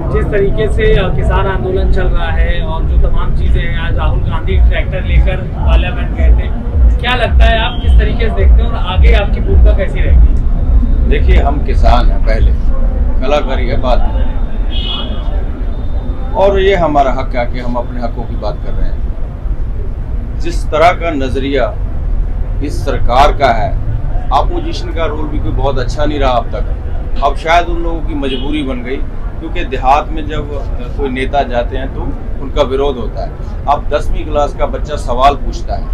जिस तरीके से किसान आंदोलन चल रहा है और जो तमाम चीजें हैं, आज राहुल गांधी ट्रैक्टर लेकर पार्लियामेंट गए थे, क्या लगता है आप किस तरीके से देखते हैं और आगे आपकी भूमिका कैसी रहेगी? देखिए, हम किसान हैं, पहले कलाकारी है बाद में, और ये हमारा हक है कि हम अपने हकों की बात कर रहे हैं। जिस तरह का नजरिया इस सरकार का है, अपोजिशन का रोल भी कोई बहुत अच्छा नहीं रहा अब तक। अब शायद उन लोगों की मजबूरी बन गई, क्योंकि देहात में जब कोई नेता जाते हैं तो उनका विरोध होता है। अब 10वीं क्लास का बच्चा सवाल पूछता है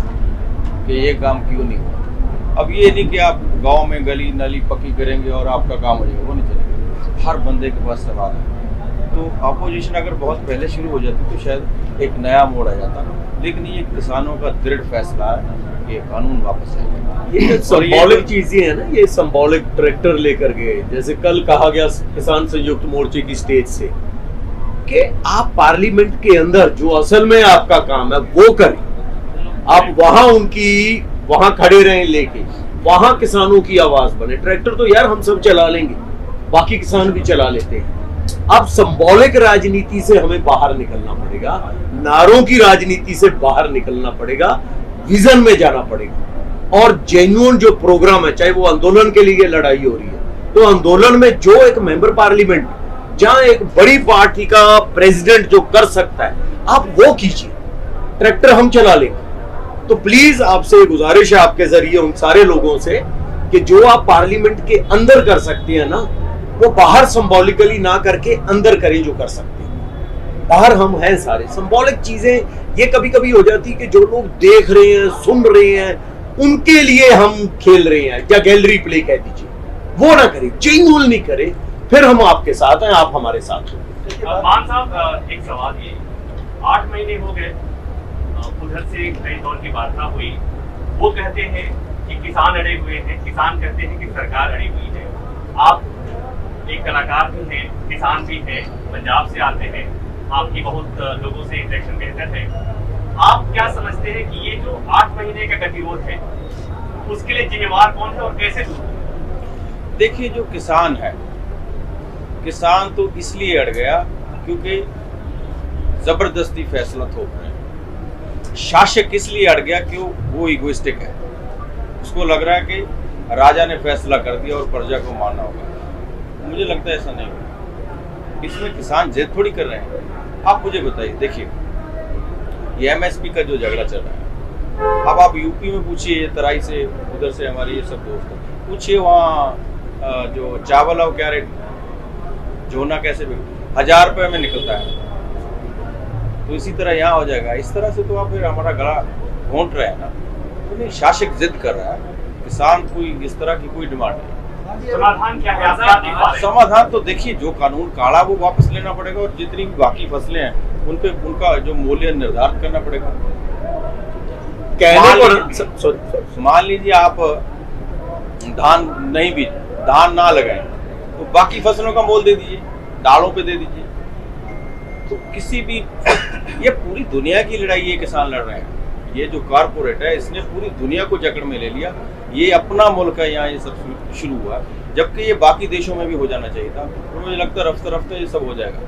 कि ये काम क्यों नहीं हुआ। अब ये नहीं कि आप गांव में गली नाली पक्की करेंगे और आपका काम हो जाएगा, वो नहीं चलेगा। हर बंदे के पास सवाल है। तो अपोजिशन अगर बहुत पहले शुरू हो जाती तो शायद एक नया मोड़ आ जाता, लेकिन ये किसानों का दृढ़ फैसला है कि कानून वापस आएगा। ये सिंबॉलिक चीजें है ना, ये सिंबॉलिक ट्रैक्टर लेकर गए, जैसे कल कहा गया किसान संयुक्त मोर्चे की स्टेज से कि आप पार्लियामेंट के अंदर जो असल में आपका काम है वो करें, आप वहां खड़े रहें, लेके वहां किसानों की आवाज बने। ट्रैक्टर तो यार हम सब चला लेंगे, बाकी किसान भी चला लेते हैं। अब सिंबॉलिक राजनीति से हमें बाहर निकलना पड़ेगा, नारों की राजनीति से बाहर निकलना पड़ेगा, विजन में जाना पड़ेगा। और जेन्युइन जो प्रोग्राम है, चाहे वो आंदोलन के लिए लड़ाई हो रही है, तो आंदोलन में जो एक मेंबर पार्लियामेंट, जहां एक बड़ी पार्टी का प्रेसिडेंट जो कर सकता है, आप वो कीजिए। ट्रैक्टर हम चला लेंगे। तो प्लीज आपसे गुजारिश है आपके जरिए उन सारे लोगों से कि जो आप पार्लियामेंट के अंदर कर सकते हैं ना, वो बाहर सिंबॉलिकली ना करके अंदर करें जो कर सकते हैं। बाहर हम हैं सारे। सिंबॉलिक चीजें ये कभी कभी हो जाती है कि जो लोग देख रहे हैं, सुन रहे हैं, उनके लिए हम खेल रहे हैं, या गैलरी प्ले कह दीजिए, वो ना करें, जेन्युइन नहीं करें, फिर हम आपके साथ हैं, आप हमारे साथ हो। मान साहब, एक सवाल ये, 8 महीने हो गए, उधर से कई दौर की वार्ता हुई, वो कहते हैं कि किसान अड़े हुए हैं, किसान कहते हैं कि सरकार अड़ी हुई है। आप एक कलाकार भी हैं, किसान भी हैं, पंजाब से आते हैं, आपकी बहुत लोगों से इंटरेक्शन बेहतर है। आप क्या समझते हैं कि ये जो 8 महीने का गतिरोध है, उसके लिए जिम्मेवार कौन है और कैसे दूर? देखिए, जो किसान है, किसान तो इसलिए अड़ गया क्योंकि जबरदस्ती फैसला थोप रहे हैं। शासक इसलिए अड़ गया कि वो इगोइस्टिक है, उसको लग रहा है कि राजा ने फैसला कर दिया और प्रजा को मानना होगा। मुझे लगता है ऐसा नहीं होगा। इसमें किसान जिद थोड़ी कर रहे हैं। आप मुझे बताइए, देखिए ये एमएसपी का जो झगड़ा चल रहा है, अब आप यूपी में पूछिए, तराई से उधर से हमारे ये सब दोस्त पूछिए, वहाँ जो चावल है वो क्या रेट, जोना कैसे 1000 रुपये में निकलता है। तो इसी तरह यहाँ हो जाएगा। इस तरह से तो आप फिर हमारा गला घोंट रहे हैं ना। तो नहीं, शासक जिद कर रहा है, किसान कोई इस तरह की कोई डिमांड नहीं। समाधान क्या है? समाधान तो देखिए, जो कानून काला वो वापस लेना पड़ेगा, और जितनी भी बाकी फसलें हैं उन पे उनका जो मूल्य निर्धारित करना पड़ेगा। मान लीजिए आप धान नहीं बीज, धान ना लगाएं, तो बाकी फसलों का मोल दे दीजिए, दालों पे दे दीजिए। तो किसी भी ये पूरी दुनिया की लड़ाई ये किसान लड़ रहे हैं। ये जो कारपोरेट है, इसने पूरी दुनिया को जकड़ में ले लिया। ये अपना मुल्क है, यहाँ ये सब शुरू हुआ, जबकि ये बाकी देशों में भी हो जाना चाहिए था। तो मुझे लगता है रफ्ते रफ्ते ये सब हो जाएगा।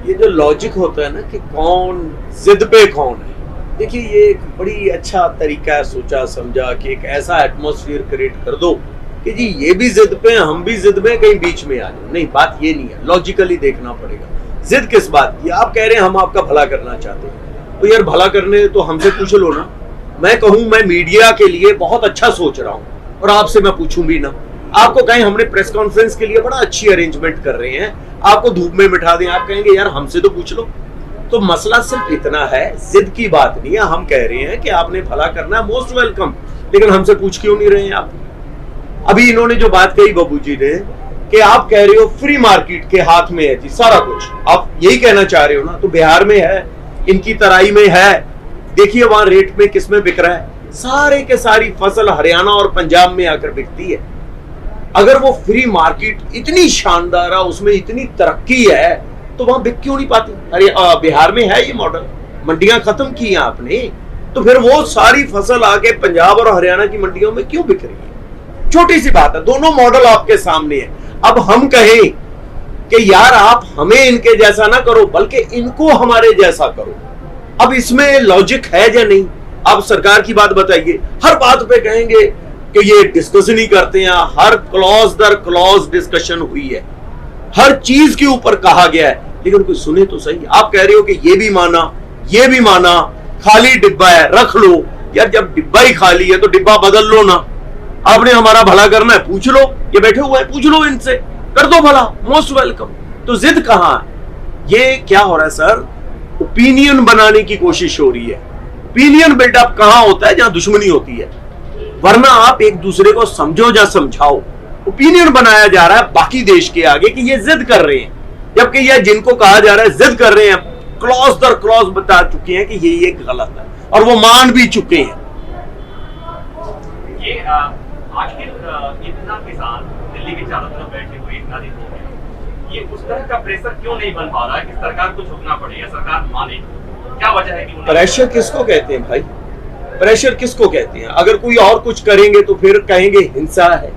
ये जो लॉजिक होता है ना कि कौन जिद पे कौन है, देखिए ये एक बड़ी अच्छा तरीका है, सोचा समझा कि एक ऐसा एटमॉस्फेयर क्रिएट कर दो कि जी ये भी जिद पे हैं, हम भी जिद में, कहीं बीच में आ जाए। नहीं, बात ये नहीं है। लॉजिकली देखना पड़ेगा जिद किस बात की। आप कह रहे हैं हम आपका भला करना चाहते हैं, तो यार भला करने तो हमसे पूछ लो ना। मैं कहूं मैं मीडिया के लिए बहुत अच्छा सोच रहा हूं और आपसे मैं पूछूं भी ना। आपको कहें हमने प्रेस कॉन्फ्रेंस के लिए बड़ा अच्छी अरेंजमेंट कर रहे हैं, आपको धूप में बिठा दें, आप कहेंगे यार हमसे तो पूछ लो। तो मसला सिर्फ इतना है, जिद की बात नहीं है। हम कह रहे हैं कि आपने भला करना है, मोस्ट वेलकम, लेकिन हमसे पूछ क्यों नहीं रहे हैं आप? अभी इन्होंने जो बात कही बाबू जी ने कि आप कह रहे हो फ्री मार्केट के हाथ में है जी सारा कुछ, आप यही कहना चाह रहे हो ना। तो बिहार में है, इनकी तराई में है, देखिए वहां रेट में किसमें बिक रहा है। सारे के सारी फसल हरियाणा और पंजाब में आकर बिकती है। अगर वो फ्री मार्केट इतनी शानदार है, उसमें इतनी तरक्की है, तो वहां बिक क्यों नहीं पाती? अरे बिहार में है ये मॉडल, मंडियां खत्म की हैं आपने, तो फिर वो सारी फसल आके पंजाब और हरियाणा की मंडियों में क्यों बिक रही है? छोटी सी बात है, दोनों मॉडल आपके सामने है। अब हम कहें कि यार आप हमें इनके जैसा ना करो बल्कि इनको हमारे जैसा करो। अब इसमें लॉजिक है या नहीं? आप सरकार की बात बताइए, हर बात पे कहेंगे कि ये डिस्कशन ही करते हैं, हर क्लॉज दर क्लॉज डिस्कशन हुई है, हर चीज के ऊपर कहा गया है, लेकिन कोई सुने तो सही। आप कह रहे हो कि ये भी माना, खाली डिब्बा है रख लो। यार जब डिब्बा ही खाली है तो डिब्बा बदल लो ना। आपने हमारा भला करना है, पूछ लो, ये बैठे हुए हैं, पूछ लो इनसे, कर दो भला, मोस्ट वेलकम। तो जिद कहां है? ये क्या हो रहा है सर? ओपिनियन बनाने की कोशिश हो रही है। ओपिनियन बिल्डअप कहां होता है? जहां दुश्मनी होती है, वरना आप एक दूसरे को समझो या समझाओ। ओपिनियन बनाया जा रहा है बाकी देश के आगे कि ये जिद कर रहे हैं, जबकि ये जिनको कहा जा रहा है जिद कर रहे हैं, क्लॉज दर क्लॉज बता चुके हैं कि ये गलत है और वो मान भी चुके हैं। ये आखिर इतना किसान दिल्ली के चारों तरफ बैठे हुए इतना दिन हो गए, ये उस तरह का प्रेशर क्यों नहीं बन पा रहा है कि सरकार को झुकना पड़े या सरकार माने? क्या वजह है कि प्रेशर किसको कहते हैं भाई? प्रेशर किसको कहते हैं? अगर कोई और कुछ करेंगे तो फिर कहेंगे हिंसा है।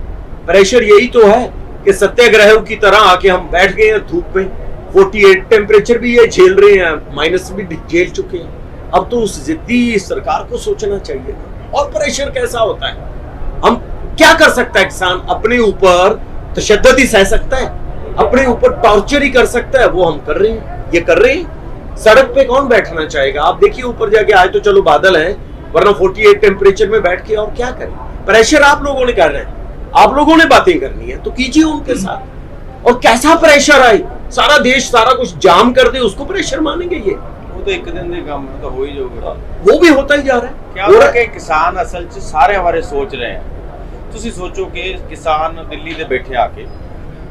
प्रेशर यही तो है कि सत्याग्रह की तरह आके हम बैठ गए हैं धूप पे, 48 टेम्परेचर भी ये झेल रहे हैं, माइनस भी झेल चुके हैं। अब तो उस जिद्दी सरकार को सोचना चाहिए। और प्रेशर कैसा होता है? हम क्या कर सकता है किसान? अपने ऊपर तशद्दुद ही सह सकता है, अपने ऊपर टॉर्चर ही कर सकता है, वो हम कर रहे हैं, ये कर रहे हैं। सड़क पे कौन बैठना चाहेगा? आप देखिए ऊपर जाके, आज तो चलो बादल है, वरना 48 टेम्परेचर में बैठ के और क्या करें? प्रेशर आप लोगों ने करना है, आप लोगों ने बातें करनी है तो कीजिए उनके साथ। और कैसा प्रेशर आए, सारा देश सारा कुछ जाम कर दे, उसको प्रेशर मानेंगे? ये वो तो एक दिन ਦੇ ਕੰਮ ਤਾਂ ਹੋ ਹੀ ਜਾਊਗਾ। वो भी होता ही जा रहा है। क्या हो रहा है कि किसान असल च सारे बारे सोच रहे हैं। ਤੁਸੀਂ ਸੋਚੋ ਕਿ ਕਿਸਾਨ ਦਿੱਲੀ ਦੇ ਬੈਠੇ ਆ ਕੇ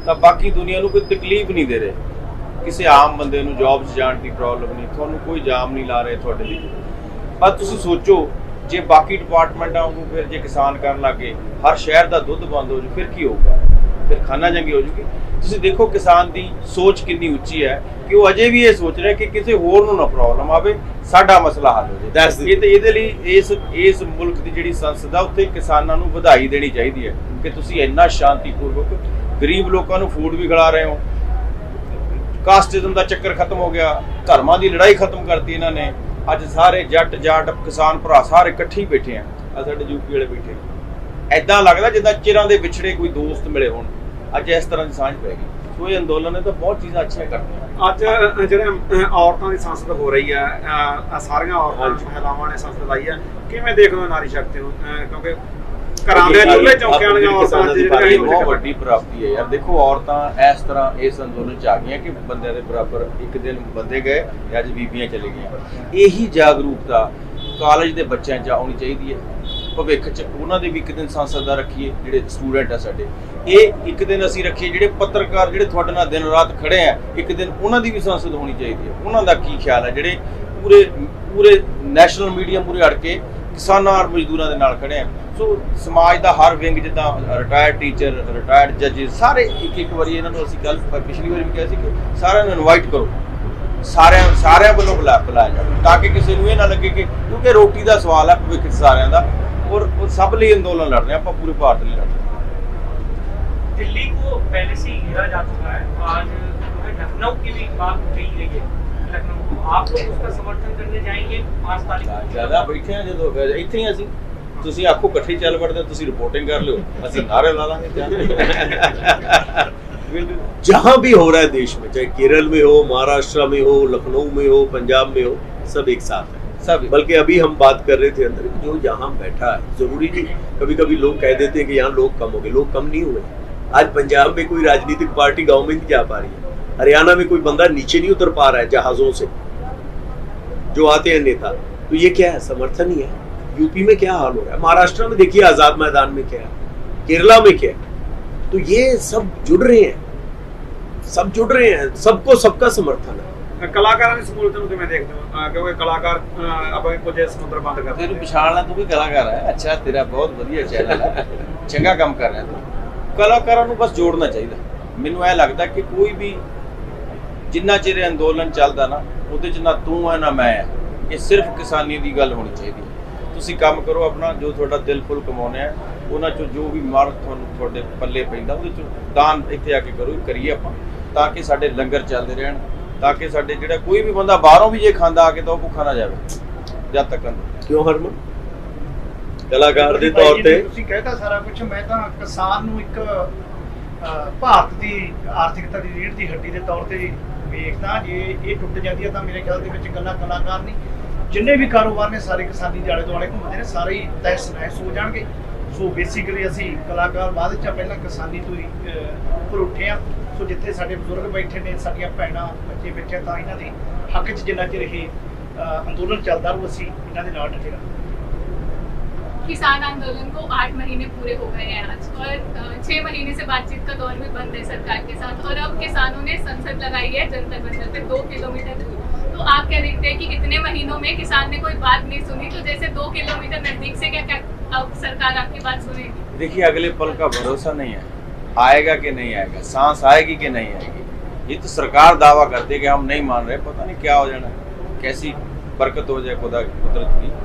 ਤਾਂ ਬਾਕੀ ਦੁਨੀਆ ਨੂੰ ਕੋਈ ਤਕਲੀਫ ਨਹੀਂ ਦੇ ਰਹੇ, ਕਿਸੇ ਆਮ ਬੰਦੇ ਨੂੰ ਜੌਬ 'ਚ ਜਾਣ ਦੀ ਪ੍ਰੋਬਲਮ ਨਹੀਂ, ਤੁਹਾਨੂੰ ਕੋਈ ਜਾਮ ਨਹੀਂ ਲਾ ਰਹੇ ਤੁਹਾਡੇ ਲਈ। ਪਰ ਤੁਸੀਂ ਸੋਚੋ ਜੇ ਬਾਕੀ ਡਿਪਾਰਟਮੈਂਟਾਂ ਨੂੰ ਫਿਰ ਜੇ ਕਿਸਾਨ ਕਰਨ ਲੱਗੇ, ਹਰ ਸ਼ਹਿਰ ਦਾ ਦੁੱਧ ਬੰਦ ਹੋ ਜੂ, ਫਿਰ ਕੀ ਹੋਊਗਾ? ਫਿਰ ਖਾਨਾ ਜੰਗੀ ਹੋ ਜੂਗੀ। ਤੁਸੀਂ ਦੇਖੋ ਕਿਸਾਨ ਦੀ ਸੋਚ ਕਿੰਨੀ ਉੱਚੀ ਹੈ ਕਿ ਉਹ ਅਜੇ ਵੀ ਇਹ ਸੋਚ ਰਿਹਾ ਕਿ ਕਿਸੇ ਹੋਰ ਨੂੰ ਨਾ ਪ੍ਰੋਬਲਮ ਆਵੇ, ਸਾਡਾ ਮਸਲਾ ਹੱਲ ਹੋ ਜਾਏ। ਇਹ ਤੇ ਇਹਦੇ ਲਈ ਇਸ ਮੁਲਕ ਦੀ ਜਿਹੜੀ ਸੰਸਦ ਆ ਉੱਥੇ ਕਿਸਾਨਾਂ ਨੂੰ ਵਧਾਈ ਦੇਣੀ ਚਾਹੀਦੀ ਹੈ ਕਿ ਤੁਸੀਂ ਇੰਨਾ ਸ਼ਾਂਤੀਪੂਰਵਕ ਗਰੀਬ ਲੋਕਾਂ ਨੂੰ ਫੂਡ ਵੀ ਖਿਲਾ ਰਹੇ ਹੋ। ਕਾਸਟਿਜ਼ਮ ਦਾ ਚੱਕਰ ਖਤਮ ਹੋ ਗਿਆ, ਧਰਮਾਂ ਦੀ ਲੜਾਈ ਖਤਮ ਕਰਤੀ ਇਹਨਾਂ ਨੇ। ਅੱਜ ਸਾਰੇ ਜੱਟ ਜਾਟ ਕਿਸਾਨ ਭਰਾ ਸਾਰੇ ਇਕੱਠੇ ਹੀ ਬੈਠੇ ਆ ਸਾਡੇ ਯੂਪੀ ਵਾਲੇ ਬੈਠੇ। ਐਦਾਂ ਲੱਗਦਾ ਜਿੱਦਾਂ ਚਿਰਾਂ ਦੇ ਵਿਛੜੇ ਕੋਈ ਦੋਸਤ ਮਿਲੇ ਹੋਣ। ਅੱਜ ਇਸ ਤਰ੍ਹਾਂ ਦੀ ਸਾਂਝ ਪੈ ਗਈ। ਸੋ ਇਹ ਅੰਦੋਲਨ ਨੇ ਤਾਂ ਬਹੁਤ ਚੀਜ਼ਾਂ ਅੱਛੀਆਂ ਕਰਤੀਆਂ। ਅੱਜ ਜਿਹੜੇ ਔਰਤਾਂ ਦੀ ਸੰਸਦ ਹੋ ਰਹੀ ਹੈ, ਸਾਰੀਆਂ ਔਰਤਾਂ ਮਹਿਲਾਵਾਂ ਨੇ ਸੰਸਦ ਲਾਈ ਹੈ, ਕਿਵੇਂ ਦੇਖਦੇ ਹੋ ਨਾਰੀ ਸ਼ਕਤੀ ਨੂੰ? ਕਿਉਂਕਿ ਘਰਾਂ ਦੇ ਚੁੱਲ੍ਹੇ ਚੌਂਕਿਆਂ ਵਾਲੀਆਂ ਔਰਤਾਂ ਜਿਹੜੀਆਂ ਬਹੁਤ ਵੱਡੀ ਪ੍ਰਾਪਤੀ ਹੈ ਯਾਰ। ਦੇਖੋ ਔਰਤਾਂ ਇਸ ਤਰ੍ਹਾਂ ਇਸ ਅੰਦੋਲਨ 'ਚ ਆ ਗਈਆਂ ਕਿ ਬੰਦਿਆਂ ਦੇ ਬਰਾਬਰ ਇੱਕ ਦਿਨ ਬੰਦੇ ਗਏ ਤੇ ਅੱਜ ਬੀਬੀਆਂ ਚਲੇ ਗਈਆਂ। ਇਹੀ ਜਾਗਰੂਕਤਾ ਕਾਲਜ ਦੇ ਬੱਚਿਆਂ 'ਚ ਆਉਣੀ ਚਾਹੀਦੀ ਹੈ। ਭਵਿੱਖ 'ਚ ਉਹਨਾਂ ਦੇ ਵੀ ਇੱਕ ਦਿਨ ਸੰਸਦ ਦਾ ਰੱਖੀਏ, ਜਿਹੜੇ ਸਟੂਡੈਂਟ ਆ ਸਾਡੇ। ਇਹ ਇੱਕ ਦਿਨ ਅਸੀਂ ਰੱਖੀਏ ਜਿਹੜੇ ਪੱਤਰਕਾਰ ਜਿਹੜੇ ਤੁਹਾਡੇ ਨਾਲ ਦਿਨ ਰਾਤ ਖੜੇ ਆ, ਇੱਕ ਦਿਨ ਉਹਨਾਂ ਦੀ ਵੀ ਸੰਸਦ ਹੋਣੀ ਚਾਹੀਦੀ ਹੈ। ਉਹਨਾਂ ਦਾ ਕੀ ਖਿਆਲ ਹੈ ਜਿਹੜੇ ਪੂਰੇ ਨੈਸ਼ਨਲ ਮੀਡੀਆ ਮੂਹਰੇ ਅੜ ਕੇ ਕਿਸਾਨਾਂ ਔਰ ਮਜ਼ਦੂਰਾਂ ਦੇ ਨਾਲ ਖੜੇ ਆ। ਸੋ ਸਮਾਜ ਦਾ ਹਰ ਵਿੰਗ, ਜਿੱਦਾਂ ਰਿਟਾਇਰਡ ਟੀਚਰ, ਰਿਟਾਇਰਡ ਜੱਜਿਸ, ਸਾਰੇ ਇੱਕ ਵਾਰੀ ਇਹਨਾਂ ਨੂੰ ਅਸੀਂ ਕੱਲ ਪਿਛਲੀ ਵਾਰੀ ਵੀ ਕਿਹਾ ਸੀ ਕਿ ਸਾਰਿਆਂ ਨੂੰ ਇਨਵਾਈਟ ਕਰੋ, ਸਾਰਿਆਂ ਵੱਲੋਂ ਬੁਲਾਇਆ ਜਾਵੇ ਤਾਂ ਕਿ ਕਿਸੇ ਨੂੰ ਇਹ ਨਾ ਲੱਗੇ ਕਿ ਕਿਉਂਕਿ ਰੋਟੀ ਦਾ ਸਵਾਲ ਹੈ ਭਵਿੱਖ ਸਾਰਿਆਂ ਦਾ। और सब लिए आंदोलन लड़ रहे हैं, आप पूरे भारत लिए लड़ रहे हैं। दिल्ली को पहले से ही घेरा जा चुका है, आज लखनऊ की भी बात कही गई है। लखनऊ को आप लोग उसका समर्थन करने जाएंगे 5 तारीख को? ज्यादा बैठे हैं जो इतने ही ਅਸੀਂ ਤੁਸੀਂ ਆਖੋ ਇਕੱਠੇ ਚੱਲ ਵੜਦੇ, ਤੁਸੀਂ ਰਿਪੋर्टिंग कर लो, ਅਸੀਂ ਨਾਰੇ ਲਾ ਲਾਂਗੇ। जहां भी हो रहा है देश में, चाहे केरल में हो, महाराष्ट्र में हो, लखनऊ में हो, पंजाब में हो, सब एक साथ है सब। बल्कि अभी हम बात कर रहे थे अंदर, जो यहाँ बैठा है जरूरी नहीं, कभी कभी लोग कह देते हैं कि यहाँ लोग कम हो गए, लोग कम नहीं हुए। आज पंजाब में कोई राजनीतिक पार्टी गाँव में नहीं जा पा रही है, हरियाणा में कोई बंदा नीचे नहीं उतर पा रहा है जहाजों से जो आते हैं नेता। तो ये क्या है? समर्थन ही है। यूपी में क्या हाल हो रहा है, महाराष्ट्र में देखिए आजाद मैदान में क्या है, केरला में क्या है। तो ये सब जुड़ रहे हैं, सबको सबका समर्थन है। ਕਲਾਕਾਰਾਂ ਦੀ ਸਹੂਲਤ ਨੂੰ ਕਿਵੇਂ ਦੇਖਦੇ ਹੋ? ਕਿਉਂਕਿ ਕਲਾਕਾਰ ਆਪਾਂ ਕੁਝ ਸਮੁੰਦਰ ਬੰਦ ਕਰਦੇ ਤੈਨੂੰ ਪਛਾਣ ਲਾ, ਤੂੰ ਵੀ ਕਲਾਕਾਰ ਹੈ। ਅੱਛਾ, ਤੇਰਾ ਬਹੁਤ ਵਧੀਆ ਚੈਨਲ ਹੈ, ਚੰਗਾ ਕੰਮ ਕਰ ਰਿਹਾ ਤੂੰ। ਕਲਾਕਾਰਾਂ ਨੂੰ ਬਸ ਜੋੜਨਾ ਚਾਹੀਦਾ। ਮੈਨੂੰ ਇਹ ਲੱਗਦਾ ਕਿ ਕੋਈ ਵੀ ਜਿੰਨਾ ਚਿਰ ਅੰਦੋਲਨ ਚੱਲਦਾ ਨਾ, ਉਹਦੇ 'ਚ ਨਾ ਤੂੰ ਹੈ ਨਾ ਮੈਂ ਹੈ, ਇਹ ਸਿਰਫ ਕਿਸਾਨੀ ਦੀ ਗੱਲ ਹੋਣੀ ਚਾਹੀਦੀ ਹੈ। ਤੁਸੀਂ ਕੰਮ ਕਰੋ ਆਪਣਾ, ਜੋ ਤੁਹਾਡਾ ਦਿਲ ਫੁੱਲ ਕਮਾਉਣਾ ਹੈ, ਉਹਨਾਂ 'ਚੋਂ ਜੋ ਵੀ ਮਾਰ ਤੁਹਾਨੂੰ ਤੁਹਾਡੇ ਪੱਲੇ ਪੈਂਦਾ ਉਹਦੇ 'ਚੋਂ ਦਾਨ ਇੱਥੇ ਆ ਕੇ ਕਰੋ, ਕਰੀਏ ਆਪਾਂ। ਤਾਂ ਕਿ ਸਾਡੇ ਲੰਗਰ ਚੱਲਦੇ ਰਹਿਣ, ਤਾਂ ਕਿ ਸਾਡੇ ਜਿਹੜਾ ਕੋਈ ਵੀ ਬੰਦਾ ਬਾਹਰੋਂ ਵੀ ਜੇ ਖਾਂਦਾ ਆ ਕੇ ਤਾਂ ਉਹ ਭੁੱਖਾ ਨਾ ਜਾਵੇ ਜਦ ਤੱਕ। ਕਿਉਂ ਹਰਮਨ? ਕਲਾਕਾਰ ਦੇ ਤੌਰ ਤੇ ਤੁਸੀਂ ਕਹਿਤਾ ਸਾਰਾ ਕੁਝ, ਮੈਂ ਤਾਂ ਕਿਸਾਨ ਨੂੰ ਇੱਕ ਭਾਰਤ ਦੀ ਆਰਥਿਕਤਾ ਦੀ ਰੀੜ੍ਹ ਦੀ ਹੱਡੀ ਦੇ ਤੌਰ ਤੇ ਵੇਖਦਾ। ਜੇ ਇਹ ਟੁੱਟ ਜਾਂਦੀ ਹੈ ਤਾਂ ਮੇਰੇ ਖਿਆਲ ਦੇ ਵਿੱਚ ਇਕੱਲਾ ਕਲਾਕਾਰ ਨਹੀਂ, ਜਿੰਨੇ ਵੀ ਕਾਰੋਬਾਰ ਨੇ ਸਾਰੇ ਕਿਸਾਨੀ ਦੇ ਆਲੇ ਦੁਆਲੇ ਘੁੰਮਦੇ ਨੇ, ਸਾਰੇ ਹੀ ਤਹਿਸ ਨਹਿਸ ਹੋ ਜਾਣਗੇ। ਸੋ ਬੇਸਿਕਲੀ ਅਸੀਂ ਕਲਾਕਾਰ ਬਾਅਦ ਚ ਪਹਿਲਾਂ ਕਿਸਾਨੀ ਤੋਂ ਹੀ ਉੱਪਰ ਉੱਠੇ ਆ। ਸੋ ਜਿੱਥੇ ਸਾਡੇ ਬਜ਼ੁਰਗ ਬੈਠੇ ਨੇ, ਸਾਡੀਆਂ ਭੈਣਾਂ ਬੱਚੇ ਬੈਠੇ, ਤਾਂ ਇਹਨਾਂ ਦੇ ਹੱਕ 'ਚ ਜਿੰਨਾ ਚਿਰ ਇਹ ਅੰਦੋਲਨ ਚੱਲਦਾ ਰਹੂ ਅਸੀਂ ਇਹਨਾਂ ਦੇ ਨਾਲ ਡਟੇ ਰਹਾਂਗੇ। किसान आंदोलन को 8 महीने पूरे हो गए हैं आज, और 6 महीने से बातचीत का दौर भी बंद है सरकार के साथ, और अब किसानों ने संसद लगाई है जंतर मंतर पे 2 किलोमीटर दूर। तो आप क्या देखते हैं कि इतने महीनों में किसान ने कोई बात नहीं सुनी, तो जैसे 2 किलोमीटर नजदीक से क्या अब सरकार आपकी बात सुनेगी? देखिए, अगले पल का भरोसा नहीं है, आएगा कि नहीं आएगा, सांस आएगी कि नहीं आएगी। ये तो सरकार दावा करती है कि हम नहीं मान रहे, पता नहीं क्या हो जाना, कैसी बरकत हो जाए खुदा कुदरत की,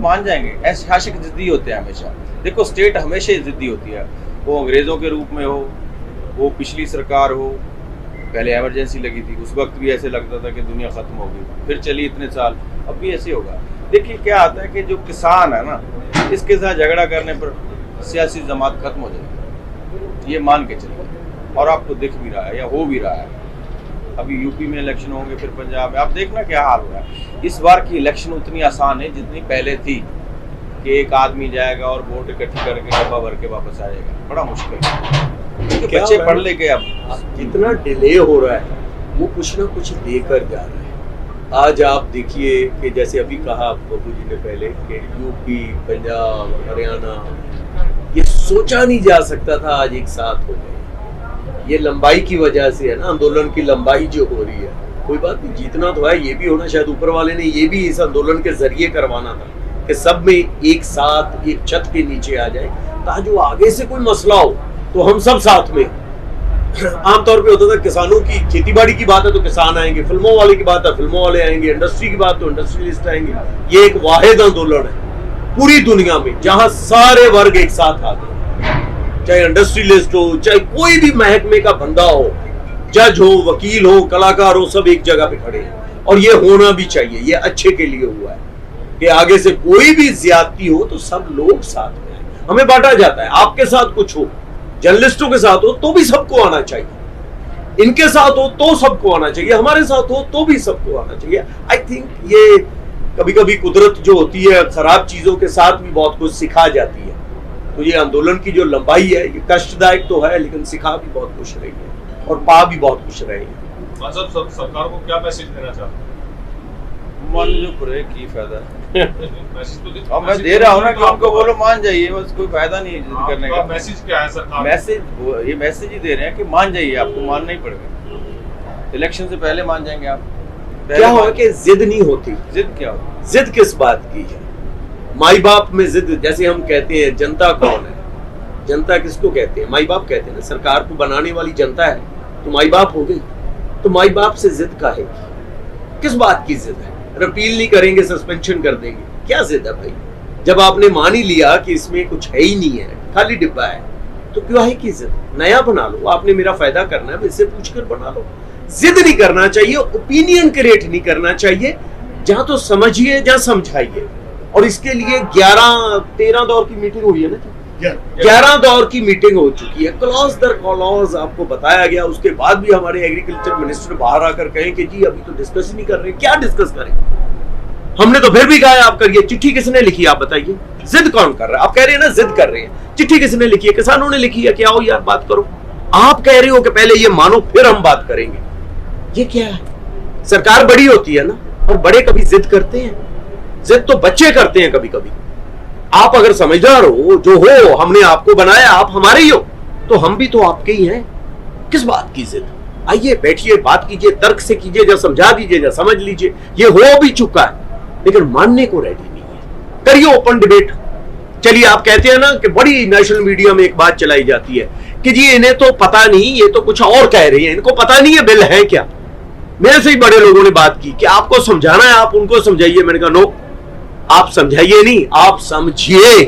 मान जाएंगे। ऐसे शासक जिद्दी होते हैं हमेशा। देखो, स्टेट हमेशा ही जिद्दी होती है, वो अंग्रेजों के रूप में हो, वो पिछली सरकार हो, पहले इमरजेंसी लगी थी उस वक्त भी ऐसे लगता था कि दुनिया खत्म होगी, फिर चली इतने साल, अब भी ऐसे होगा। देखिए क्या आता है कि जो किसान है ना, इसके साथ झगड़ा करने पर सियासी जमात खत्म हो जाएगी, ये मान के चलिए। और आपको दिख भी रहा है या हो भी रहा है। अभी यूपी में इलेक्शन होंगे, फिर पंजाब में, आप देखना क्या हाल हो रहा है। इस बार की इलेक्शन उतनी आसान है जितनी पहले थी, कि एक आदमी जाएगा और वोट इकट्ठी करके डब्बा भर के वापस आएगा, बड़ा मुश्किल है, क्योंकि बच्चे पढ़ ले गए। अब जितना डिले हो रहा है वो कुछ ना कुछ देकर जा रहा है। आज आप देखिए कि जैसे अभी कहा बाबू जी ने पहले कि यूपी, पंजाब, हरियाणा, ये सोचा नहीं जा सकता था आज एक साथ हो गए। ये लंबाई की वजह से है ना, आंदोलन की लंबाई जो हो रही है। कोई बात नहीं, जीतना तो है, ये भी होना शायद ऊपर वाले ने ये भी इस आंदोलन के जरिए करवाना था कि सब में एक साथ एक छत के नीचे आ जाए, ताकि जो आगे से कोई मसला हो तो हम सब साथ में। आमतौर पे होता था किसानों की खेतीबाड़ी की बात है तो किसान आएंगे, फिल्मों वाले की बात है फिल्मों वाले आएंगे, इंडस्ट्री की बात तो इंडस्ट्रियलिस्ट आएंगे। ये एक वाहिद आंदोलन है पूरी दुनिया में जहां सारे वर्ग एक साथ आ गए, चाहे इंडस्ट्रियलिस्ट हो, चाहे कोई भी महकमे का बंदा हो, जज हो, वकील हो, कलाकार हो, सब एक जगह पे खड़े हैं। और ये होना भी चाहिए, ये अच्छे के लिए हुआ है कि आगे से कोई भी ज्यादती हो तो सब लोग साथ में आए। हमें बांटा जाता है, आपके साथ कुछ हो, जर्नलिस्टों के साथ हो तो भी सबको आना चाहिए, इनके साथ हो तो सबको आना चाहिए, हमारे साथ हो तो भी सबको आना चाहिए। आई थिंक ये कभी कभी कुदरत जो होती है खराब चीजों के साथ भी बहुत कुछ सिखा जाती है। तो ये आंदोलन की जो लंबाई है ये कष्टदायक तो है, लेकिन सिखा भी बहुत कुछ रही है और पा भी बहुत कुछ रही है। सरकार को क्या मैसेज देना चाहते हैं? मान जो पूरे की फायदा मैसेज तो अब मैं दे रहा हूँ ना कि उनको बोलो मान जाइए, बस कोई फायदा नहीं है जिद करने का। मैसेज क्या है सरकार? मैसेज ये मैसेज ही दे रहे हैं कि मान जाइए, आपको मानना ही पड़ेगा। इलेक्शन से पहले मान जाएंगे आप। क्या हुआ कि जिद नहीं होती। जिद क्या होती? जिद किस बात की है? माई बाप में जिद, जैसे हम कहते हैं जनता कौन है, जनता किसको कहते हैं? माई बाप कहते हैं ना। सरकार को बनाने वाली जनता है तो माई बाप हो गई, तो माई बाप से जिद काहे की? किस बात की जिद है? रिपील नहीं करेंगे, सस्पेंशन कर देंगे, क्या जिद है भाई? जब आपने मान ही लिया कि इसमें कुछ है ही नहीं है, खाली डिब्बा है, तो क्यों है की जिद? नया बना लो, आपने मेरा फायदा करना है, मुझसे पूछकर बना लो। जिद नहीं करना चाहिए, ओपिनियन क्रिएट नहीं करना चाहिए, जहां तो समझिए जहां समझाइए। और इसके लिए 11-13 दौर की मीटिंग हुई है ना, 11 दौर की मीटिंग हो चुकी है, क्लॉज दर क्लॉज आपको बताया गया। उसके बाद भी हमारे एग्रीकल्चर मिनिस्टर बाहर आकर कहें कि जी अभी तो डिस्कस नहीं कर रहे, क्या डिस्कस करें? हमने तो फिर भी कहा आप करिए। चिट्ठी किसने लिखी आप बताइए? जिद कौन कर रहा है? आप कह रहे हैं ना जिद कर रहे हैं, चिट्ठी किसने लिखी है? किसानों ने लिखी है कि आओ यार बात करो। आप कह रहे हो कि पहले ये मानो फिर हम बात करेंगे, ये क्या है? सरकार बड़ी होती है ना, और बड़े कभी जिद करते हैं? जिद तो बच्चे करते हैं कभी कभी। आप अगर समझदार हो, जो हो, हमने आपको बनाया, आप हमारे ही हो, तो हम भी तो आपके ही हैं। किस बात की जिद? आइए बैठिए, बात कीजिए, तर्क से कीजिए, या समझा दीजिए, या समझ लीजिए। ये हो भी चुका है लेकिन मानने को रेडी नहीं है। करिए ओपन डिबेट। चलिए, आप कहते हैं ना कि बड़ी नेशनल मीडिया में एक बात चलाई जाती है कि जी इन्हें तो पता नहीं, ये तो कुछ और कह रही है, इनको पता नहीं है बिल है क्या। मेरे से ही बड़े लोगों ने बात की कि आपको समझाना है, आप उनको समझाइए। मैंने कहा नो, आप समझाइए नहीं, आप समझिए।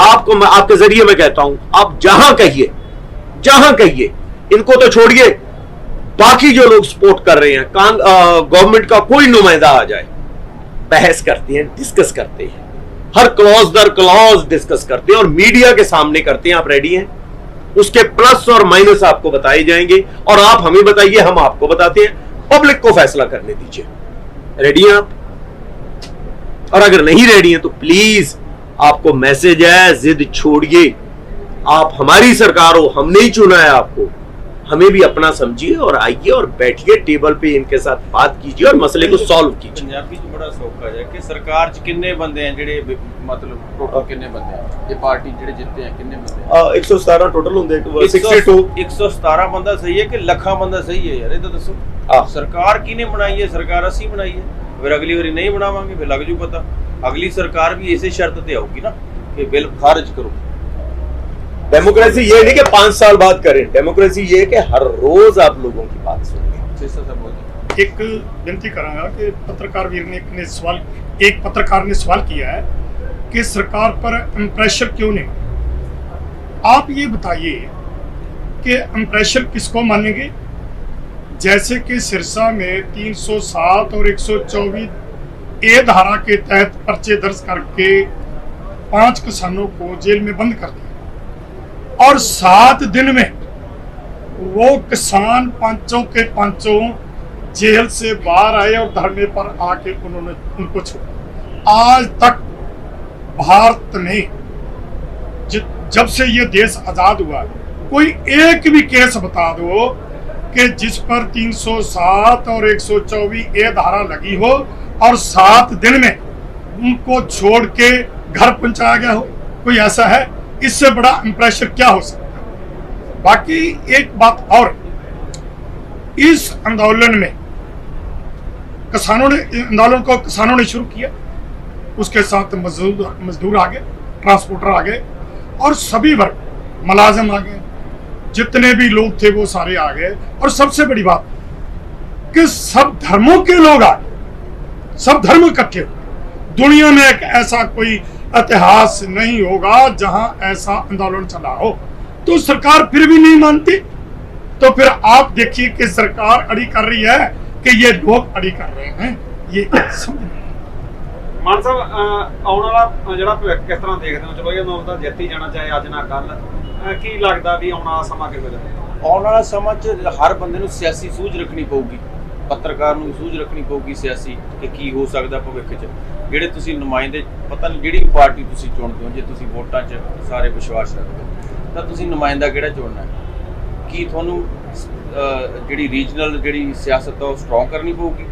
आपको आपके जरिए मैं कहता हूं, आप जहां कहिए, इनको तो छोड़िए, बाकी जो लोग सपोर्ट कर रहे हैं, गवर्नमेंट का कोई नुमाइंदा आ जाए, बहस करते हैं, डिस्कस करते हैं, हर क्लॉज दर क्लॉज डिस्कस करते हैं और मीडिया के सामने करते हैं। आप रेडी हैं? उसके प्लस और माइनस आपको बताए जाएंगे और आप हमें बताइए, हम आपको बताते हैं। पब्लिक को फैसला करने दीजिए। रेडी हैं आप? और अगर नहीं रेडी हैं तो प्लीज आपको मैसेज है, जिद छोड़िए। आप हमारी सरकार हो, हमने ही चुना है आपको, हमें भी अपना समझिए और आइए और बैठिए टेबल पे, इनके साथ बात कीजिए और मसले को सॉल्व कीजिए। पंजाबी च बड़ा सौखा है कि सरकार च किन्ने बंदे हैं ਜਿਹੜੇ मतलब टोटल किन्ने बंदे हैं ये पार्टी ਜਿਹੜੇ जितते हैं किन्ने बंदे हैं? 117 टोटल होंगे, 62 117 बंदा सही है कि ਲੱਖਾਂ बंदा सही है यार? ये तो दसो। सरकार किने बनाई है? सरकार ਅਸੀਂ बनाई है। फिर अगली बारी नहीं बनावांगे, फिर लग जू पता। अगली सरकार भी इसी शर्त पे आऊगी ना कि बिल खारिज करो। डेमोक्रेसी ये नहीं कि 5 साल बाद करें, डेमोक्रेसी ये कि हर रोज आप लोगों की बात सुनें। एक विनती करांगा कि पत्रकार वीर ने एक पत्रकार ने सवाल किया है कि सरकार पर प्रेशर क्यों नहीं। आप ये बताइए कि प्रेशर किसको मानेंगे? जैसे कि सिरसा में 307 और 124 ए धारा के तहत पर्चे दर्ज करके 5 किसानों को जेल में बंद कर दिया और 7 दिन में वो किसान पांचों के पांचों जेल से बाहर आए और धरने पर आके उन्होंने उनको छोड़ा। आज तक भारत में जब से ये देश आजाद हुआ, कोई एक भी केस बता दो कि जिस पर 307 और 124 ए धारा लगी हो और 7 दिन में उनको छोड़ के घर पहुंचाया गया हो। कोई ऐसा है? इससे बड़ा प्रेशर क्या हो सकता है? बाकी एक बात और, इस आंदोलन में किसानों ने शुरू किया, उसके साथ मजदूर आ गए, ट्रांसपोर्टर आ गए और सभी वर्ग, मुलाजिम आ गए, जितने भी लोग थे वो सारे आ गए। और सबसे बड़ी बात कि सब धर्मों के लोग आ गए, सब धर्म इकट्ठे हो। दुनिया में एक ऐसा कोई इतिहास नहीं होगा जहां ऐसा आंदोलन चला हो। तो सरकार फिर भी नहीं मानती, तो फिर आप देखिए कि सरकार अड़ी कर रही है कि ये लोग अड़ी कर रहे हैं। ये ਮਾਨ ਸਾਹਿਬ ਆਉਣ ਵਾਲਾ ਜਿਹੜਾ ਭਵਿੱਖ ਕਿਸ ਤਰ੍ਹਾਂ ਦੇਖਦੇ ਹੋ? ਚਲੋ ਇਹ ਨੌਂ ਤਾਂ ਜਿੱਤ ਹੀ ਜਾਣਾ ਚਾਹੇ ਅੱਜ ਨਾ ਕੱਲ, ਕੀ ਲੱਗਦਾ ਵੀ ਆਉਣ ਵਾਲਾ ਸਮਾਂ ਕਿਹੋ ਜਿਹਾ? ਆਉਣ ਵਾਲਾ ਸਮਾਂ 'ਚ ਹਰ ਬੰਦੇ ਨੂੰ ਸਿਆਸੀ ਸੂਝ ਰੱਖਣੀ ਪਊਗੀ, ਪੱਤਰਕਾਰ ਨੂੰ ਸੂਝ ਰੱਖਣੀ ਪਊਗੀ ਸਿਆਸੀ, ਕਿ ਕੀ ਹੋ ਸਕਦਾ ਭਵਿੱਖ 'ਚ। ਜਿਹੜੇ ਤੁਸੀਂ ਨੁਮਾਇੰਦੇ, ਪਤਾ ਨਹੀਂ ਜਿਹੜੀ ਪਾਰਟੀ ਤੁਸੀਂ ਚੁਣਦੇ ਹੋ, ਜੇ ਤੁਸੀਂ ਵੋਟਾਂ 'ਚ ਸਾਰੇ ਵਿਸ਼ਵਾਸ ਰੱਖਦੇ ਹੋ ਤਾਂ ਤੁਸੀਂ ਨੁਮਾਇੰਦਾ ਕਿਹੜਾ ਚੁਣਨਾ ਹੈ? ਕੀ ਤੁਹਾਨੂੰ ਜਿਹੜੀ ਰੀਜਨਲ ਜਿਹੜੀ ਸਿਆਸਤ ਆ ਉਹ ਸਟਰੋਂਗ ਕਰਨੀ ਪਊਗੀ,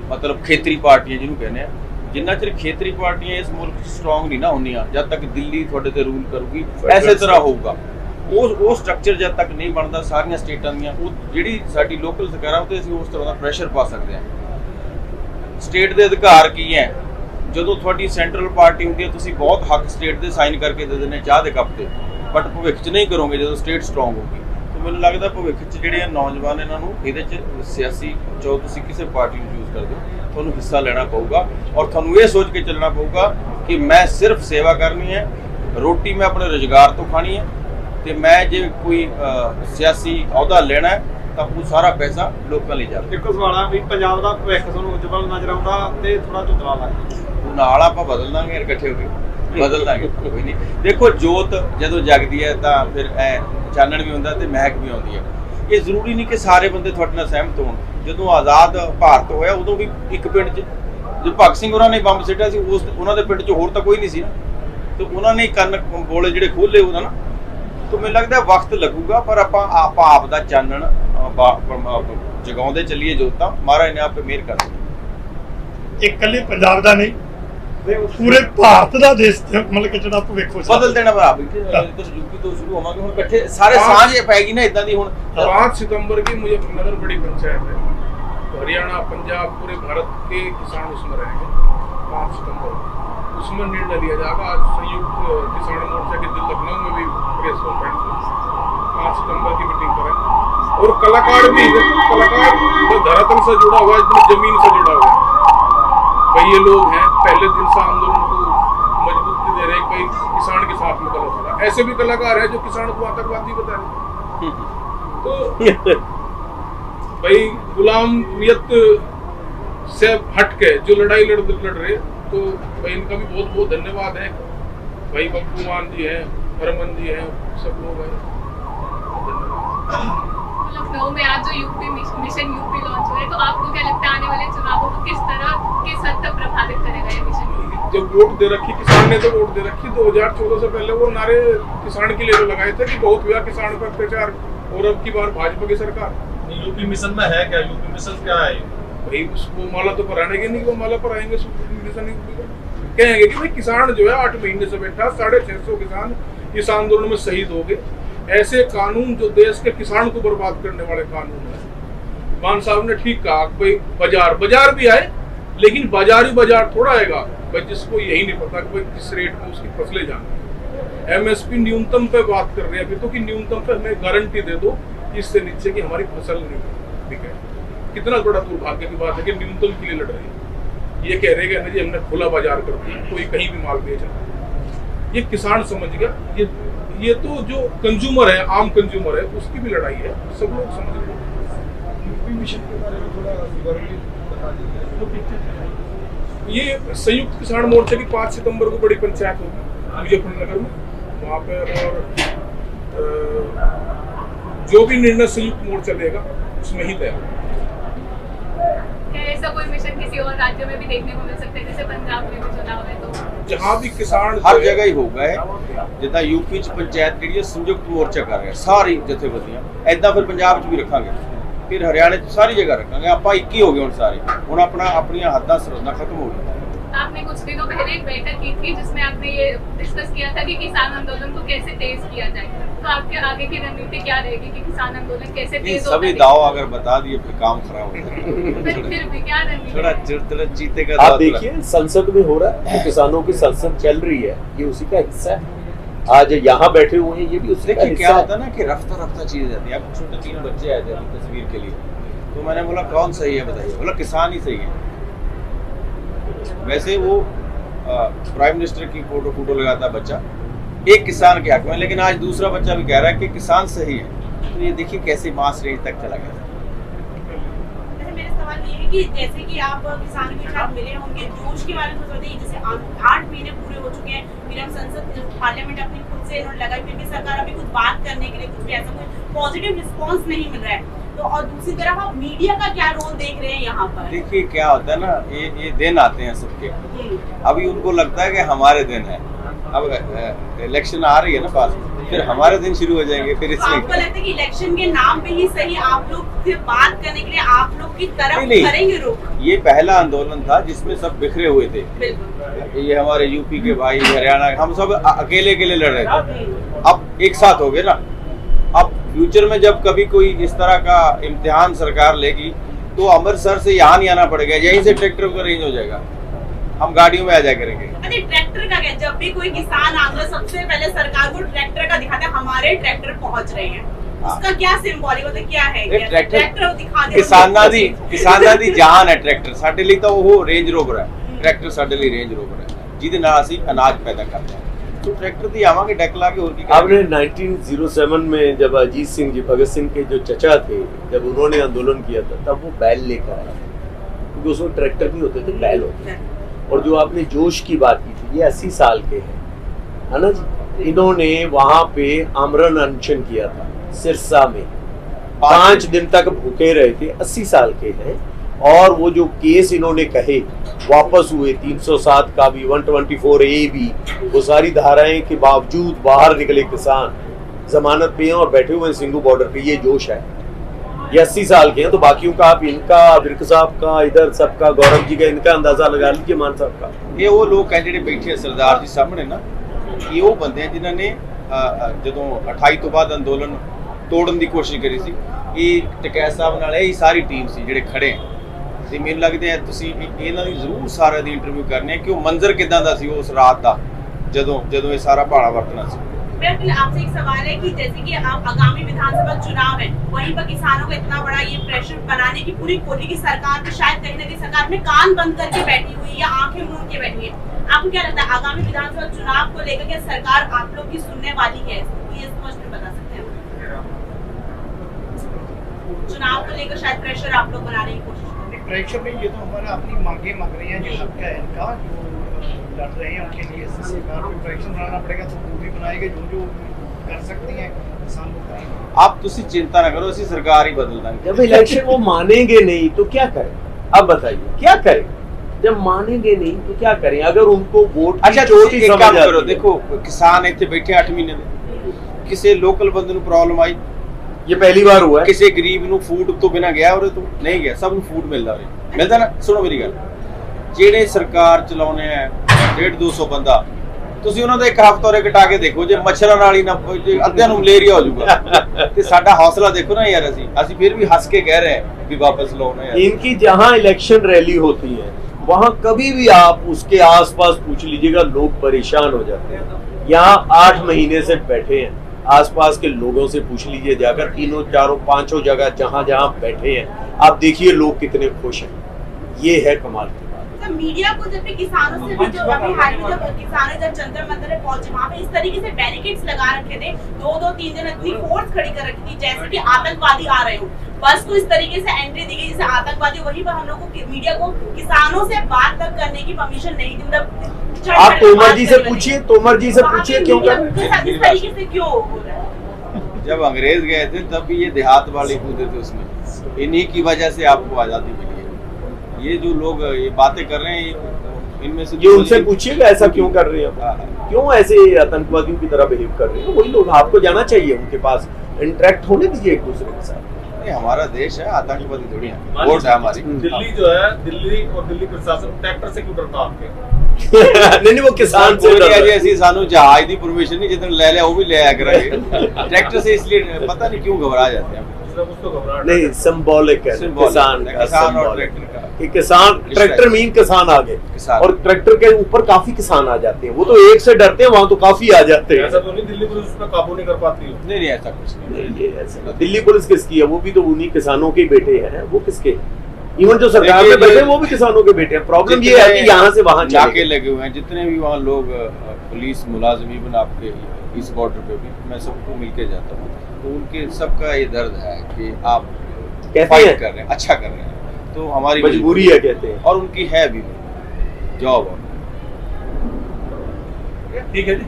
ਮਤਲਬ ਖੇਤਰੀ ਪਾਰਟੀਆਂ ਜਿਹਨੂੰ ਕਹਿੰਦੇ ਆ। ਜਿੰਨਾ ਚਿਰ ਖੇਤਰੀ ਪਾਰਟੀਆਂ ਇਸ ਮੁਲਕ 'ਚ ਸਟਰੋਂਗ ਨਹੀਂ ਨਾ ਹੁੰਦੀਆਂ, ਜਦ ਤੱਕ ਦਿੱਲੀ ਤੁਹਾਡੇ ਤੇ ਰੂਲ ਕਰੂਗੀ ਐਸੇ ਤਰ੍ਹਾਂ ਹੋਊਗਾ। ਉਹ ਸਟਰਕਚਰ ਜਦ ਤੱਕ ਨਹੀਂ ਬਣਦਾ ਸਾਰੀਆਂ ਸਟੇਟਾਂ ਦੀਆਂ, ਉਹ ਜਿਹੜੀ ਸਾਡੀ ਲੋਕਲ ਸਰਕਾਰਾਂ ਉੱਤੇ ਅਸੀਂ ਉਸ ਤਰ੍ਹਾਂ ਦਾ ਪ੍ਰੈਸ਼ਰ ਪਾ ਸਕਦੇ ਹਾਂ। ਸਟੇਟ ਦੇ ਅਧਿਕਾਰ ਕੀ ਹੈ? ਜਦੋਂ ਤੁਹਾਡੀ ਸੈਂਟਰਲ ਪਾਰਟੀ ਹੁੰਦੀ ਹੈ ਤੁਸੀਂ ਬਹੁਤ ਹੱਕ ਸਟੇਟ ਦੇ ਸਾਈਨ ਕਰਕੇ ਦੇ ਦਿੰਦੇ ਚਾਹ ਦੇ ਕੱਪ ਤੇ, ਬਟ ਭਵਿੱਖ 'ਚ ਨਹੀਂ ਕਰੋਗੇ ਜਦੋਂ ਸਟੇਟ ਸਟਰੋਂਗ ਹੋਊਗੀ। ਤਾਂ ਮੈਨੂੰ ਲੱਗਦਾ ਭਵਿੱਖ 'ਚ ਜਿਹੜੇ ਨੌਜਵਾਨ ਇਹਨਾਂ ਨੂੰ ਇਹਦੇ 'ਚ ਸਿਆਸੀ ਜੋ ਤੁਸੀਂ ਕਿਸੇ ਪਾਰਟੀ ਨੂੰ ਚੂਜ਼ ਕਰਦੇ ਹੋ ਤੁਹਾਨੂੰ ਹਿੱਸਾ ਲੈਣਾ ਪਊਗਾ ਔਰ ਤੁਹਾਨੂੰ ਇਹ ਸੋਚ ਕੇ ਚੱਲਣਾ ਪਊਗਾ ਕਿ ਮੈਂ ਸਿਰਫ ਸੇਵਾ ਕਰਨੀ ਹੈ, ਰੋਟੀ ਮੈਂ ਆਪਣੇ ਰੁਜ਼ਗਾਰ ਤੋਂ ਖਾਣੀ ਹੈ ਤੇ ਮੈਂ ਜੇ ਕੋਈ ਸਿਆਸੀ ਅਹੁਦਾ ਲੈਣਾ ਹੈ ਤਾਂ ਉਹ ਸਾਰਾ ਪੈਸਾ ਲੋਕਾਂ ਲਈ ਜਾਵੇ। ਇੱਕੋ ਸਵਾਲ ਆ ਵੀ ਪੰਜਾਬ ਦਾ ਭਵਿੱਖ ਤੁਹਾਨੂੰ ਉਜਵਲ ਨਜ਼ਰ ਆਉਂਦਾ ਤੇ ਥੋੜਾ ਧੁੰਦਲਾ ਲੱਗਦਾ? ਨਾਲ ਆਪਾਂ ਬਦਲ ਦਾਂਗੇ ਇਕੱਠੇ ਹੋ ਕੇ, ਬਦਲ ਦਾਂਗੇ, ਕੋਈ ਨਹੀਂ। ਦੇਖੋ ਜੋਤ ਜਦੋਂ ਜਗਦੀ ਹੈ ਤਾਂ ਫਿਰ ਐ ਚਾਨਣ ਵੀ ਹੁੰਦਾ ਤੇ ਮਹਿਕ ਵੀ ਆਉਂਦੀ ਹੈ। ਇਹ ਜ਼ਰੂਰੀ ਨਹੀਂ ਕਿ ਸਾਰੇ ਬੰਦੇ ਤੁਹਾਡੇ ਨਾਲ ਸਹਿਮਤ ਹੋਣ। ਜਦੋਂ ਆਜ਼ਾਦ ਭਾਰਤ ਹੋਇਆ ਉਦੋਂ ਵੀ ਇੱਕ ਪਿੰਡ 'ਚ ਜੋ ਭਗਤ ਸਿੰਘ ਉਹਨਾਂ ਨੇ ਬੰਬ ਸਿੱਟਿਆ ਸੀ ਉਸ ਉਹਨਾਂ ਦੇ ਪਿੰਡ 'ਚ ਹੋਰ ਤਾਂ ਕੋਈ ਨਹੀਂ ਸੀ ਨਾ, ਤੇ ਉਹਨਾਂ ਨੇ ਕੰਨ ਬੋਲੇ ਜਿਹੜੇ ਖੋਲੇ ਉਹਦਾ ਨਾ। ਤਾਂ ਮੈਨੂੰ ਲੱਗਦਾ ਵਕਤ ਲੱਗੂਗਾ ਪਰ ਆਪਾਂ ਆਪ ਦਾ ਚਾਨਣ ਜਗਾਉਂਦੇ ਚੱਲੀਏ ਜੋਤਾਂ, ਮਹਾਰਾਜ ਨੇ ਆਪੇ ਮਿਹਰ ਕਰ ਦਿੱਤੀ। ਇੱਕ ਇਕੱਲੇ ਪੰਜਾਬ ਦਾ ਨਹੀਂ, ਪੂਰੇ ਭਾਰਤ ਦਾ ਦੇਸ਼ ਮਤਲਬ ਕਿ ਜਿਹੜਾ ਭਵਿੱਖ ਬਦਲ ਦੇਣਾ ਭਰਾ ਵੀ ਇੱਧਰ ਯੂਪੀ ਤੋਂ ਸ਼ੁਰੂ ਹੋਵਾਂਗੇ ਹੁਣ ਇਕੱਠੇ ਸਾਰੇ ਸਾਂਝ ਪੈਗੀ ਨਾ ਇਦਾਂ ਦੀ। ਹੁਣ 5 सितंबर की मुजफ्फरनगर बड़ी पंचायत है, हरियाणा पंजाब पूरे भारत के किसान उसमें रहेंगे। 5 सितंबर उसमें निर्णय लिया जाएगा। आज संयुक्त किसान मोर्चा के दिल लखनऊ में भी प्रेस कॉन्फ्रेंस 5 सितंबर की मीटिंग करें। और कलाकार भी, कलाकार जो धरातल से जुड़ा हुआ है, जमीन से जुड़ा हुआ है, कई ये लोग हैं पहले दिन से आंदोलन को मजबूती दे रहे, कई किसान के साथ में गलत हो रहा। ऐसे भी कलाकार हैं जो किसान को आतंकवादी बता रहे। तो भाई गुलामियत से हट के जो लड़ाई लड़ रहे, तो भाई इनका भी बहुत बहुत धन्यवाद है। भाई बब्बू मान जी हैं, हरमन जी हैं, सब लोग हैं। लखनऊ में आज जो यूपी मिशन यूपी लॉन्च हुआ है, तो आपको क्या लगता है आने वाले चुनावों को किस हद तक प्रभावित करेगा ये मिशन? जब वोट दे रखी किसान ने, तो वोट दे रखी 2014 से पहले वो नारे किसान के लिए जो लगाए थे कि बहुत हुआ किसान पर अत्याचार, और अब की बार भाजपा की सरकार। यूपी मिशन में है क्या? यूपी मिशन क्या है? भाई उसको माला तो परानेंगे नहीं, वो माला पराएंगे मिशन यूपी का। कहेंगे कि भाई किसान जो है 8 महीने से बैठा, 650 किसान इस आंदोलन में शहीद हो गए। ऐसे कानून जो देश के किसान को बर्बाद करने वाले कानून है। मान साहब ने ठीक कहा, कोई बाजार भी आए, लेकिन बाजार ही बाजार थोड़ा आएगा भाई, जिसको यही नहीं पता कि भाई किस रेट में उसकी फसलें जाना। MSP न्यूनतम पे बात कर रहे हैं अभी तो, कि न्यूनतम पे हमें गारंटी दे दो इससे नीचे की हमारी फसल नहीं बिके। कितना बड़ा दुर्भाग्य की बात है कि न्यूनतम के लिए लड़ रही है। ये कह रहे हैं कि हमने खुला बाजार कर दिया, कोई कहीं भी माल बेच रहा है। ये किसान समझ गया, ये तो जो कंज्यूमर है, आम कंज्यूमर है, उसकी भी लड़ाई है, सब लोग समझ रहे हैं। यूपी मिशन के बारे में थोड़ा विवरण बता दीजिए। ये संयुक्त किसान मोर्चा की 5 सितंबर को बड़ी पंचायत होगी मुजफ्फरनगर में, वहाँ पे, और जो भी निर्णय संयुक्त मोर्चा लेगा उसमें ही तय। क्या ऐसा कोई मिशन किसी और राज्य में भी देखने को मिल सकता है, जैसे पंजाब में भी चुनाव है तो जहाँ भी किसान हर जगह ही होगा है, जिदा यूपी च पंचायत जी संयुक्त मोर्चा कर रहे हैं सारी जथेबंदियां, ऐदा फिर पंजाब च भी रखांगे, फिर हरियाणा च सारी जगह रखांगे। आप एक ही हो गए हुण सारे, हुण अपना अपनी हद्दां सरहदां खत्म हो गई। आपने कुछ दिनों पहले एक बैठक की थी जिसमें आपने ये डिस्कस किया था कि किसान आंदोलन को कैसे तेज किया जाए, तो आपके आगे की रणनीति क्या रहेगी कि किसान आंदोलन कैसे तेज होगा? सभी दाव अगर बता दिए फिर काम खराब हो जाएगा। फिर भी क्या रणनीति? थोड़ा जीते का आप देखिए संसद में हो रहा है, किसानों की संसद चल रही है, ये उसी का हिस्सा है। आज यहाँ बैठे हुए हैं, ये भी उसी का हिस्सा है। क्या होता है ना कि रफ्ता चीज जाती है। अब छोटे 3 बच्चे आए थे तस्वीर के लिए, तो मैंने बोला कौन सही है बताइए, बोला किसान ही सही है। वैसे वो प्राइम मिनिस्टर की फोटो लगाता बच्चा एक किसान के हक में, लेकिन आज दूसरा बच्चा भी कह रहा है कि किसान सही है। तो ये देखिए कैसे मास रेंज तक चला गया। मेरा सवाल ये है कि जैसे कि आप किसानों के साथ मिले, उनके जोश के बारे में बताइए। जैसे 8 महीने पूरे हो चुके हैं, फिर हम संसद पार्लियामेंट अपनी खुद से इन्होंने लगाई, फिर भी सरकार अभी कुछ बात करने के लिए कुछ भी ऐसा कोई पॉजिटिव रिस्पॉन्स नहीं मिल रहा है। तो और दूसरी तरफ आप मीडिया का क्या रोल देख रहे हैं यहाँ पर? देखिए क्या होता है ना, ये दिन आते हैं सबके, अभी उनको लगता है कि हमारे दिन है। अब इलेक्शन आ रही है ना पास, फिर हमारे दिन शुरू हो जाएंगे। फिर इसलिए आपको लगता है कि इलेक्शन के नाम पे ही सही आप लोग से बात करने के लिए आप लोग की तरफ करेंगे रुख? ये पहला आंदोलन था जिसमें सब बिखरे हुए थे। ये हमारे यूपी के भाई, हरियाणा, हम सब अकेले लड़ रहे थे। अब एक साथ हो गए ना। अब फ्यूचर में जब कभी कोई इस तरह का इम्तिहान सरकार लेगी तो अमृतसर से यहाँ नहीं आना पड़ेगा, यहीं से ट्रैक्टर का रेंज हो जाएगा, हम गाड़ियों में आ जाया करेंगे। अरे ट्रैक्टर का क्या, जब भी कोई किसान आंदोलन सबसे पहले सरकार को ट्रैक्टर का दिखाता है, हमारे ट्रैक्टर पहुंच रहे हैं, उसका क्या सिंबॉलिक होता है, क्या है? ट्रैक्टर दिखा दे। किसानां दी जान है ट्रैक्टर, साडे लिए तो वो रेंज रोवर है, ट्रैक्टर साडे लिए रेंज रोवर है, जिहदे नाल असीं अनाज पैदा करते हैं। तो ट्रैक्टर दी आवांगे डकला के और की। आपने 1907 में जब अजीत सिंह जी, भगत सिंह के जो चचा थे, जब उन्होंने आंदोलन किया था, तब वो बैल लेकर आए, क्योंकि उसमें ट्रैक्टर नहीं होते थे, बैल होते थे। और जो आपने जोश की बात की थी, ये 80 साल के हैं, है ना जी। इन्होंने वहां पे आमरण अनशन किया था सिरसा में, 5 दिन तक भूखे रहे थे, 80 साल के हैं। और वो जो केस इन्होंने कहे वापस हुए, 307 का भी, 124A भी, वो सारी धाराएं के बावजूद बाहर निकले किसान, जमानत पे हैं और बैठे हुए हैं सिंगू बॉर्डर पे। ये जोश है। ये 80 साल के हैं, तो बाकियों का आप इनका, विर्क साहब का, इधर सबका, गौरव जी का, इनका अंदाजा लगा लीजिए, मान साहब का। ये वो लोग कैंडिडेट बैठे सरदार जी सामने ना, ये वो बंदे हैं जिन्होंने ਜਦੋਂ 28 ਤੋਂ ਬਾਅਦ ਅੰਦੋਲਨ ਤੋੜਨ ਦੀ ਕੋਸ਼ਿਸ਼ ਕਰੀ ਸੀ। ਇਹ ਟਕੈਤ ਸਾਹਿਬ ਨਾਲ ਇਹ ਸਾਰੀ ਟੀਮ ਸੀ ਜਿਹੜੇ ਖੜੇ ਤੇ ਮੈਨੂੰ ਲੱਗਦਾ ਹੈ ਤੁਸੀਂ ਇਹਨਾਂ ਦੀ ਜ਼ਰੂਰ ਸਾਰਿਆਂ ਦੀ ਇੰਟਰਵਿਊ ਕਰਨੀ ਹੈ ਕਿ ਉਹ ਮੰਜ਼ਰ ਕਿਦਾਂ ਦਾ ਸੀ ਉਸ ਰਾਤ ਦਾ ਜਦੋਂ ਇਹ ਸਾਰਾ ਭਾਣਾ ਵਰਤਣਾ ਸੀ। बिल्कुल, आपसे एक सवाल है कि जैसे कि आप आगामी विधानसभा चुनाव है, वहीं पर किसानों को इतना बड़ा ये प्रेशर बनाने की पूरी कोशिश की सरकार तो शायद कहीं ना कहीं सरकार में कान बंद करके बैठी हुई या आंखें मूंद के बैठी है। आपको क्या लगता है आगामी विधानसभा चुनाव को लेकर क्या सरकार आप लोग की सुनने वाली है? ये स्पष्ट बता सकते हैं? चुनाव को लेकर शायद प्रेशर आप लोग बनाने की कोशिश कर रहे हैं? प्रेशर नहीं, ये तो हमारा अपनी मांगे मांग रही हैं, जो हक है इनका, जो लड़ रहे हैं उनके लिए सरकार को प्रेशर बनाना पड़ेगा, तो वो भी बनाएंगे जो कर सकती हैं किसान लोग। आप तुसी चिंता ना करो, ਅਸੀਂ सरकार ही बदल देंगे। जब इलेक्शन वो मानेंगे नहीं तो क्या करें? अब बताइए क्या करें? जब मानेंगे नहीं तो क्या करें? अगर उनको वोट अच्छा ਤੁਸੀਂ ਇੱਕ ਕੰਮ ਕਰੋ, ਦੇਖੋ ਕਿਸਾਨ ਇੱਥੇ ਬੈਠੇ 8 ਮਹੀਨੇ ਦੇ, ਕਿਸੇ ਲੋਕਲ ਬੰਦੇ ਨੂੰ ਪ੍ਰੋਬਲਮ ਆਈ, ये पहली बार हुआ है, ਕਿਸੇ ਗਰੀਬ ਨੂੰ ਫੂਡ ਤੋਂ ਬਿਨਾ ਗਿਆ ਉਹਦੇ ਤੋਂ ਨਹੀਂ ਗਿਆ, ਸਭ ਨੂੰ ਫੂਡ ਮਿਲਦਾ ਉਰੇ, ਮਿਲਦਾ ਨਾ। ਸੁਣੋ ਮੇਰੀ ਗੱਲ, ਜਿਹੜੇ ਸਰਕਾਰ ਚਲਾਉਣੇ ਆ 150-200 ਬੰਦਾ, ਤੁਸੀਂ ਉਹਨਾਂ ਦਾ ਇੱਕ ਹਫ਼ਤਾ ਉਰੇ ਕਟਾ ਕੇ ਦੇਖੋ, ਜੇ ਮੱਛਰਾਂ ਨਾਲ ਹੀ ਨਾ ਜੇ ਅੱਧਿਆਂ ਨੂੰ ਮਲੇਰੀਆ ਹੋ ਜਾਊਗਾ ਤੇ ਸਾਡਾ ਹੌਸਲਾ ਦੇਖੋ ਨਾ ਯਾਰ, ਅਸੀਂ ਫਿਰ ਵੀ ਹੱਸ ਕੇ ਕਹਿ ਰਹੇ ਹਾਂ ਵੀ ਵਾਪਸ ਲਾਉਣਾ यार। इनकी जहां इलेक्शन रैली होती है वहां कभी भी आप उसके आसपास पूछ लीजिएगा, लोग परेशान हो जाते हैं। यहाँ 8 महीने से बैठे हैं, आसपास के लोगों से पूछ लीजिए जाकर, 3-4-5 जगह जहां जहां बैठे हैं, आप देखिए लोग कितने खुश हैं। ये है कमाल की बात। मीडिया को जब भी किसानों से भी जो अभी हाल में जब किसान जब जंतर मंतर पहुंचे, वहाँ पे इस तरीके से बैरिकेड्स लगा रखे थे, 2-3 दिन इतनी फोर्स खड़ी कर रखी थी जैसे कि आतंकवादी आ रहे हो। बस को इस तरीके से एंट्री दी गई जैसे आतंकवादी, वहीं पर हम लोग को मीडिया को किसानों से बात तक करने की परमिशन नहीं दी। मतलब आप तोमर जी से पूछिए, तोमर जी से पूछिए क्यों कर इस तरीके से क्यों हो रहा है? जब अंग्रेज गए थे तब भी ये देहात वाले कूदे थे उसमें, इन्हीं की वजह से आपको आजादी मिली है। ये जो लोग ये बातें कर रहे हैं, इनमें से ये उनसे पूछिएगा ऐसा क्यों कर रहे हैं, क्यों ऐसे आतंकवादियों की तरह बिहेव कर रहे हैं। वही लोग, आपको जाना चाहिए उनके पास, इंटरेक्ट होने दीजिए एक दूसरे के साथ। हमारा देश है, आतंकवादी थोड़ी है, वोट है हमारी। दिल्ली जो है, दिल्ली और दिल्ली प्रशासन ट्रैक्टर से क्यों डरता आपके? नहीं वो किसान से डर जी ਅਸੀਂ ਸਾਨੂੰ जहाज की परमिशन नहीं, जितने ले लिया वो भी ले आया करेंगे। ट्रैक्टर से इसलिए पता नहीं क्यों घबरा जाते हैं। नहीं, सिंबॉलिक है किसान का, किसान और ट्रैक्टर का, कि किसान ट्रैक्टर मीन किसान आ गए, और ट्रैक्टर के ऊपर काफी किसान आ जाते हैं। वो तो एक से डरते हैं, वहाँ तो काफी आ जाते हैं। ऐसा तो नहीं दिल्ली पुलिस पर काबू नहीं कर पाती हो? नहीं ऐसा कुछ नहीं। ये ऐसा दिल्ली पुलिस किसकी है? वो भी तो उन्हीं किसानों के बेटे हैं। वो किसके? इवन जो सरकार में बैठे वो भी किसानों के बेटे हैं। प्रॉब्लम ये है कि यहाँ से वहाँ जाके लगे हुए हैं, जितने भी वहाँ लोग पुलिस मुलाजिम, इवन आपके इस बॉर्डर पे भी मैं सबको मिलके जाता हूँ, तो उनके सबका ये दर्द है कि आप फाइट कर रहे हैं, अच्छा कर रहे हैं, तो हमारी मजबूरी है कहते हैं, और उनकी है भी जॉब। ठीक है जी।